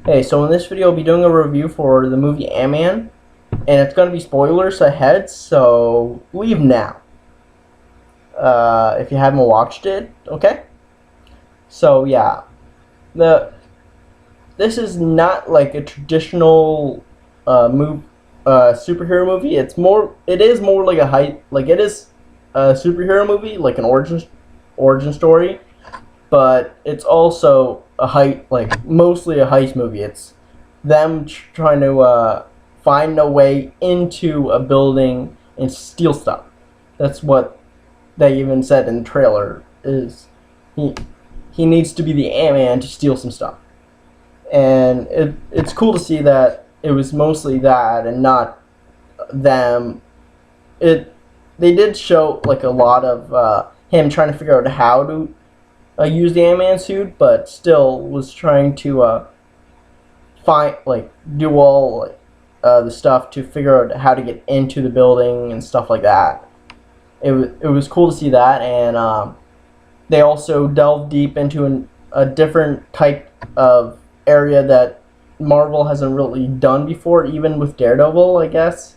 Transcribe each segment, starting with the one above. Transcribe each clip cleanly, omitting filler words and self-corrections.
Hey, so in this video I'll be doing a review for the movie Ant-Man, and it's going to be spoilers ahead, so leave now if you haven't watched it, okay? So yeah, the this is not like a traditional superhero movie. It is more like it is a superhero movie, like an origin story, but it's also mostly a heist movie. It's them trying to find a way into a building and steal stuff. That's what they even said in the trailer. Is he he needs to be the Ant-Man to steal some stuff, and it's cool to see that it was mostly that and not them. It They did show like a lot of him trying to figure out how to use the Ant-Man suit, but still was trying to find do all the stuff to figure out how to get into the building and stuff like that. It was cool to see that, and they also delved deep into a different type of area that Marvel hasn't really done before, even with Daredevil. I guess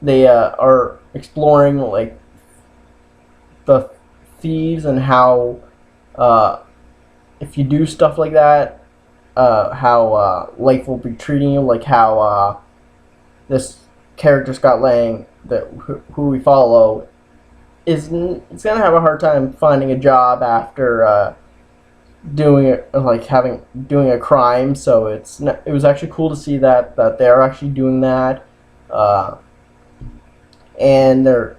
they are exploring like the thieves and how if you do stuff like that, how life will be treating you, like how this character Scott Lang, who we follow, it's gonna have a hard time finding a job after doing a crime. So it was actually cool to see that they're actually doing that, uh, and they're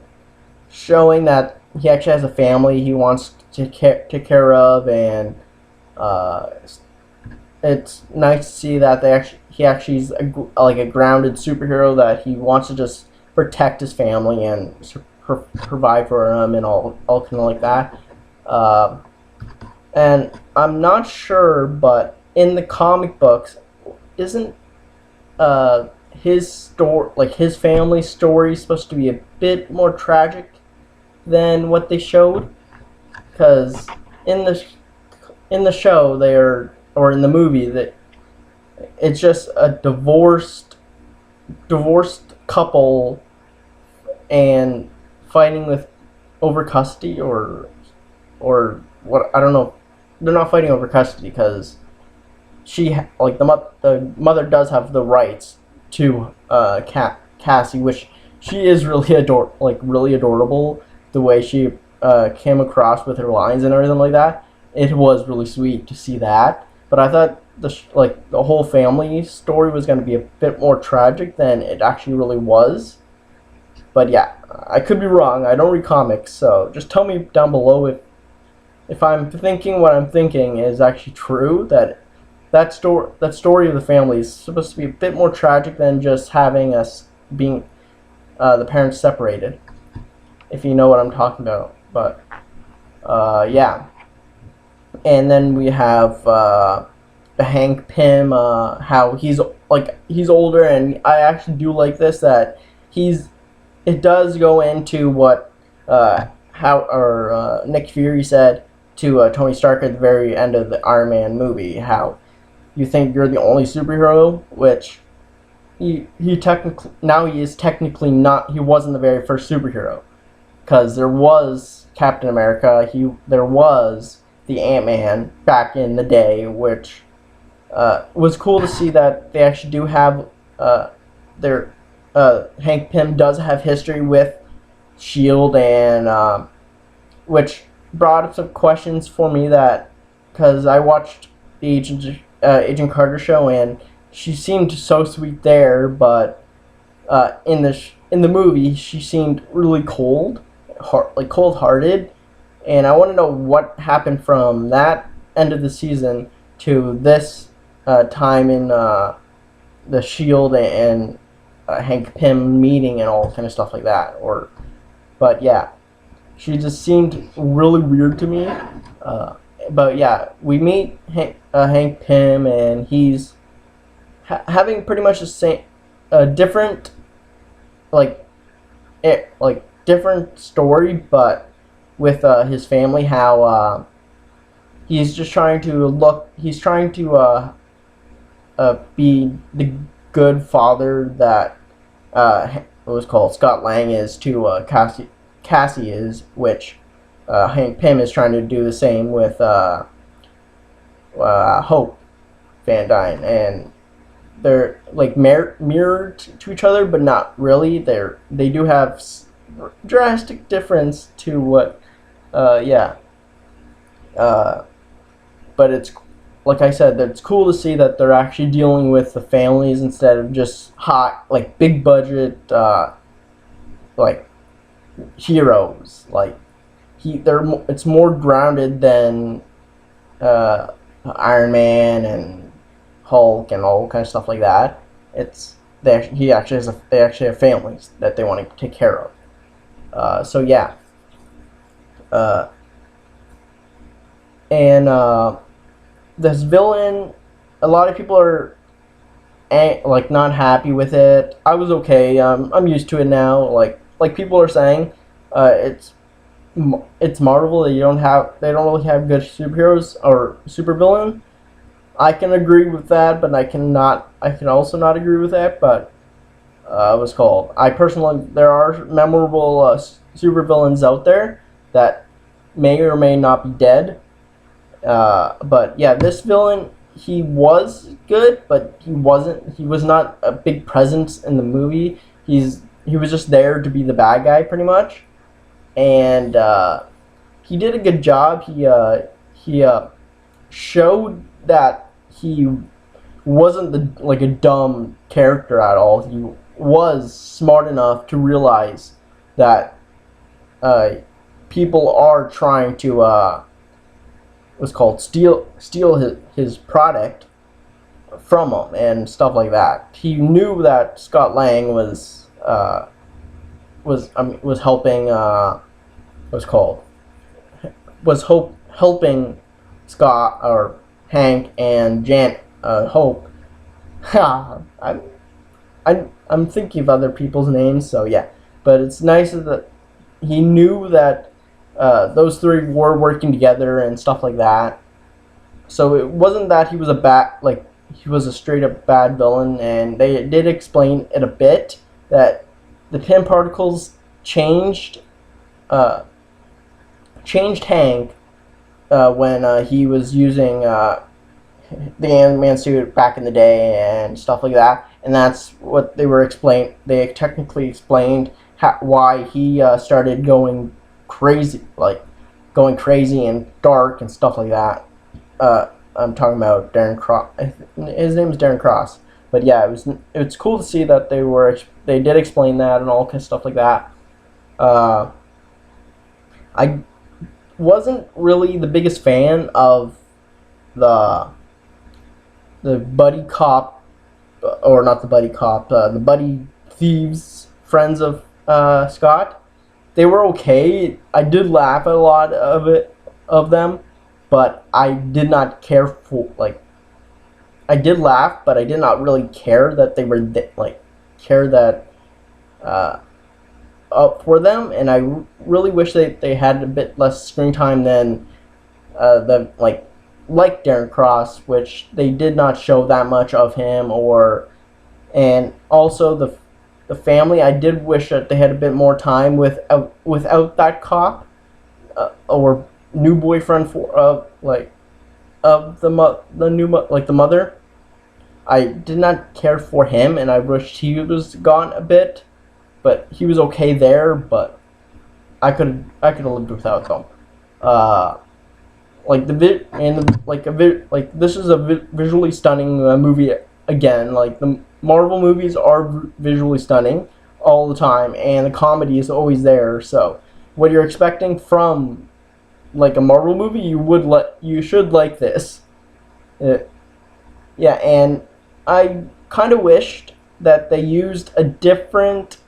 showing that he actually has a family he wants to take care of, and uh, it's nice to see that he actually is like a grounded superhero, that he wants to just protect his family and provide for them and all kind of like that. Uh, and I'm not sure, but in the comic books, isn't his family story supposed to be a bit more tragic than what they showed? Because in the show or in the movie, that it's just a divorced couple and fighting with over custody, or what, I don't know. They're not fighting over custody because the mother does have the rights to Cassie, which she is really adorable. The way she came across with her lines and everything like that, it was really sweet to see that. But I thought the whole family story was going to be a bit more tragic than it actually really was. But yeah, I could be wrong. I don't read comics, so just tell me down below if I'm thinking what I'm thinking is actually true. That story of the family is supposed to be a bit more tragic than just having us being the parents separated, if you know what I'm talking about. But yeah, and then we have Hank Pym. How he's older, and I actually do like this, that it does go into what Nick Fury said to Tony Stark at the very end of the Iron Man movie. How you think you're the only superhero, which he technically not. He wasn't the very first superhero, because there was Captain America. There was the Ant-Man back in the day, which was cool to see that they actually do have their Hank Pym does have history with Shield, and which brought up some questions for me, that because I watched the Agent Carter show, and she seemed so sweet there, but in the movie she seemed really cold-hearted, and I want to know what happened from that end of the season to this time in the Shield and Hank Pym meeting and all kind of stuff like that. But yeah, she just seemed really weird to me. But yeah, we meet Hank Pym, and he's having pretty much the same, different, different story, but with his family. How he's just trying to be the good father that what was called Scott Lang is to Cassie is, which Hank Pym is trying to do the same with Hope Van Dyne, and they're like mirrored to each other, but not really. They do have drastic difference to what, yeah. Uh, but it's like I said, that it's cool to see that they're actually dealing with the families instead of just hot, like big budget, like heroes. Like it's more grounded than Iron Man and Hulk and all kind of stuff like that. It's they actually have families that they want to take care of. So yeah, uh, and this villain, a lot of people are like not happy with it. I was okay. I'm used to it now. Like people are saying, it's Marvel. They don't really have good superheroes or supervillain. I can agree with that, but I can also not agree with that. But what's called? I personally, there are memorable supervillains out there that may or may not be dead. But yeah, this villain, he was good, but he wasn't. He was not a big presence in the movie. He was just there to be the bad guy, pretty much, and he did a good job. He showed that he wasn't like a dumb character at all. He was smart enough to realize that uh, people are trying to what's called steal his product from him and stuff like that. He knew that Scott Lang was helping what's called was helping Scott or Hank and Hope. I'm I'm thinking of other people's names, so yeah. But it's nice that he knew that those three were working together and stuff like that. So it wasn't that he was he was a straight up bad villain, and they did explain it a bit that the Pym particles uh, changed Hank when he was using the Ant-Man suit back in the day and stuff like that, and that's what they were explained. They technically explained why he started going crazy and dark and stuff like that. I'm talking about Darren Cross. His name is Darren Cross. But yeah, it was cool to see that they did explain that and all kind of stuff like that. I wasn't really the biggest fan of the buddy cop, or not the buddy cop, the buddy thieves friends of Scott. They were okay. I did laugh at a lot of them, but I did not care for I did laugh, but I did not really care that they were care that up for them, and I really wish they had a bit less screen time than the like Darren Cross, which they did not show that much of him, and also the family. I did wish that they had a bit more time without that cop or new boyfriend of the the mother. I did not care for him, and I wished he was gone a bit, but he was okay there. But I could have lived without them. This is a visually stunning movie again. Like the Marvel movies are visually stunning all the time, and the comedy is always there. So what you're expecting from like a Marvel movie, you should like this. Yeah, and I kind of wished that they used a different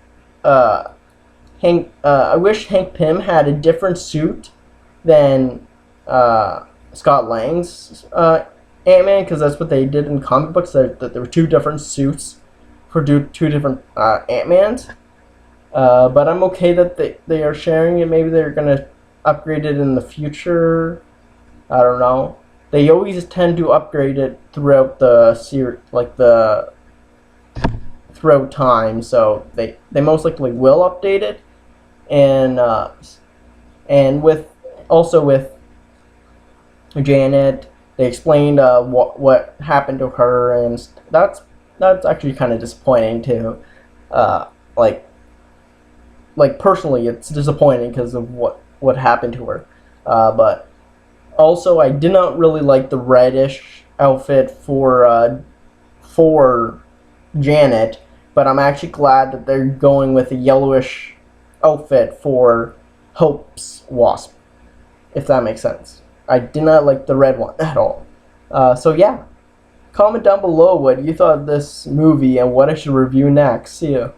I wish Hank Pym had a different suit than Scott Lang's Ant-Man, because that's what they did in comic books. That there were two different suits for two different Ant-Mans. But I'm okay that they are sharing it. Maybe they're gonna upgrade it in the future. I don't know. they always tend to upgrade it throughout the throughout time. So they most likely will update it, and with Janet, they explained what happened to her, and that's actually kind of disappointing too. Uh, like personally, it's disappointing because of what happened to her. But also, I did not really like the reddish outfit for Janet, but I'm actually glad that they're going with a yellowish outfit for Hope's wasp, if that makes sense. I did not like the red one at all. So yeah, comment down below what you thought of this movie and what I should review next. See ya.